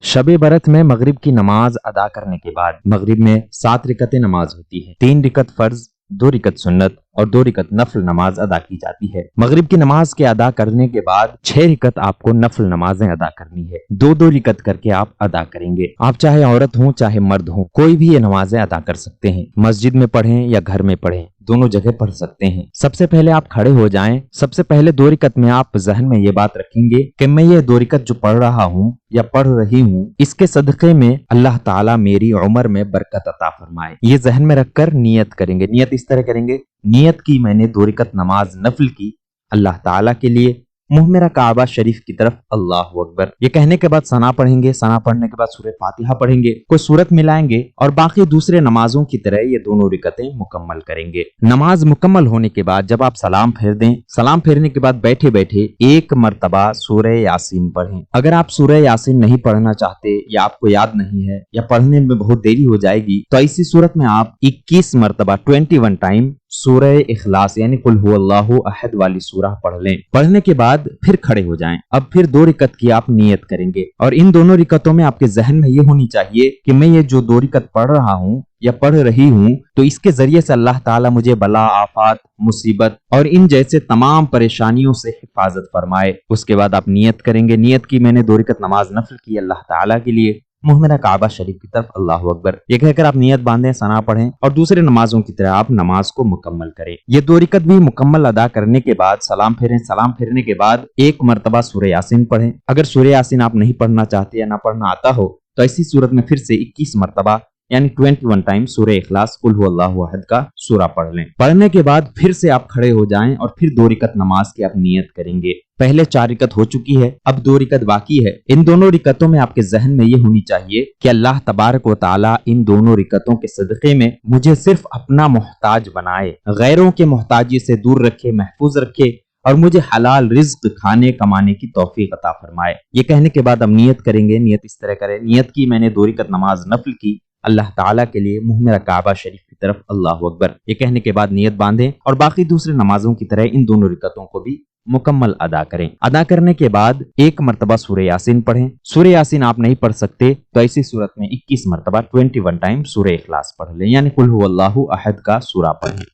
शब बरत में मगरिब की नमाज अदा करने के बाद मगरिब में 7 रिकतें नमाज होती है। 3 रिकत फर्ज, 2 रिकत सुन्नत और 2 रिकत नफल नमाज अदा की जाती है। मगरिब की नमाज के अदा करने के बाद 6 रिकत आपको नफल नमाजें अदा करनी है। 2-2 रिकत करके आप अदा करेंगे। आप चाहे औरत हो चाहे मर्द हो, कोई भी ये नमाजें अदा कर सकते हैं। मस्जिद में पढ़ें या घर में पढ़ें, दोनों जगह पढ़ सकते हैं। सबसे पहले आप खड़े हो जाएं। सबसे पहले 2 रिकत में आप जहन में ये बात रखेंगे कि मैं ये 2 रिकत जो पढ़ रहा हूँ या पढ़ रही हूँ, इसके सदक़े में अल्लाह ताला मेरी उम्र में बरकत अता फरमाए। ये जहन में रखकर नियत करेंगे। नियत इस तरह करेंगे, नियत की मैंने 2 रिकत नमाज नफल की अल्लाह ताला के लिए, मुंह मेरा काबा शरीफ की तरफ, अल्लाहु अकबर। ये कहने के बाद सना पढ़ेंगे। सना पढ़ने के बाद सूरह फातिहा पढ़ेंगे, कोई सूरत मिलाएंगे और बाकी दूसरे नमाजों की तरह ये दोनों रिकतें मुकम्मल करेंगे। नमाज मुकम्मल होने के बाद जब आप सलाम फेर दें, सलाम फेरने के बाद बैठे बैठे 1 मरतबा सूरह यासीन पढ़ें। अगर आप सूरह यासीन नहीं पढ़ना चाहते या आपको याद नहीं है या पढ़ने में बहुत देरी हो जाएगी, तो ऐसी सूरत में आप 21 मरतबा 21 टाइम सूरह इखलास यानी कुल हुवल्लाहु अहद वाली सूरह पढ़ लें। पढ़ने के बाद फिर खड़े हो जाएं। अब फिर 2 रिकत की आप नियत करेंगे और इन दोनों रिकतों में आपके जहन में ये होनी चाहिए कि मैं ये जो 2 रिकत पढ़ रहा हूँ या पढ़ रही हूँ, तो इसके जरिए से अल्लाह ताला मुझे बला, आफात, मुसीबत और इन जैसे तमाम परेशानियों से हिफाजत फरमाए। उसके बाद आप नियत करेंगे। नियत की मैंने 2 रिकत नमाज नफल की अल्लाह ताला के लिए, मुंह मेरा काबा शरीफ की तरफ, अल्लाहु अकबर। ये कहकर आप नियत बांधें, सना पढ़ें और दूसरे नमाजों की तरह आप नमाज को मुकम्मल करें। ये 2 रिकत भी मुकम्मल अदा करने के बाद सलाम फेरें। सलाम फेरने के बाद 1 मरतबा सूरह यासीन पढ़ें। अगर सूरह यासीन आप नहीं पढ़ना चाहते या ना पढ़ना आता हो, तो ऐसी सूरत में फिर से 21 मरतबा यानी 21 टाइम सूरह इखलास कुल हुवल्लाहु अहद का सूरा पढ़ लें। पढ़ने के बाद फिर से आप खड़े हो जाएं और फिर 2 रिकत नमाज की आप नियत करेंगे। पहले 4 रिकत हो चुकी है, अब 2 रिकत बाकी है। इन दोनों रिकतों में आपके जहन में ये होनी चाहिए कि अल्लाह तबारक व तआला इन दोनों रिकतों के सदक़े में मुझे सिर्फ अपना मोहताज बनाए, गैरों के मोहताजी से दूर रखे, महफूज रखे और मुझे हलाल रिज्क खाने कमाने की तौफीक अता फरमाए। ये कहने के बाद हम नियत करेंगे। नियत इस तरह करें, नियत की मैंने 2 रिकत नमाज नफल की अल्लाह ताला के लिए, मुंह मेरा काबा शरीफ की तरफ, अल्लाहु अकबर। ये कहने के बाद नियत बांधें और बाकी दूसरे नमाजों की तरह इन दोनों रिकतों को भी मुकम्मल अदा करें। अदा करने के बाद 1 मरतबा सूरह यासीन पढ़ें। सूरह यासीन आप नहीं पढ़ सकते तो ऐसी सूरत में 21 मरतबा 21 टाइम सूरह इखलास पढ़ लें यानी कुल हुवल्लाहु अहद का सूरा पढ़ें।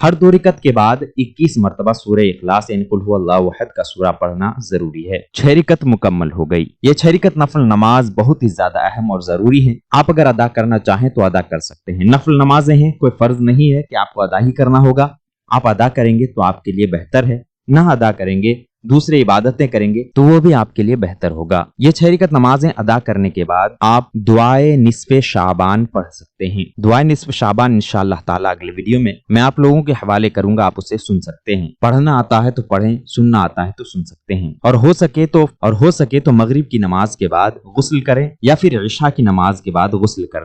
हर 2 रिकत के बाद 21 मरतबा सूरह इखलास यानी कुल हुवल्लाहु अहद का सूरा पढ़ना जरूरी है। 6 रिकत मुकम्मल हो गई। ये 6 रिकत नफल नमाज बहुत ही ज्यादा अहम और जरूरी है। आप अगर अदा करना चाहें तो अदा कर सकते हैं। नफल नमाजें हैं, कोई फर्ज नहीं है कि आपको अदा ही करना होगा। आप अदा करेंगे तो आपके लिए बेहतर है, ना अदा करेंगे, दूसरे इबादतें करेंगे तो वो भी आपके लिए बेहतर होगा। ये 6 रिकत नमाजें अदा करने के बाद आप दुआए निस्फ़े शाबान पढ़ सकते हैं। दुआए निस्फ़े शाबान इंशाअल्लाह ताला अगले वीडियो में मैं आप लोगों के हवाले करूंगा, आप उसे सुन सकते हैं। पढ़ना आता है तो पढ़ें, सुनना आता है तो सुन सकते हैं। और हो सके तो मगरिब की नमाज के बाद गुस्ल करें या फिर इशा की नमाज के बाद गुस्ल कर लें।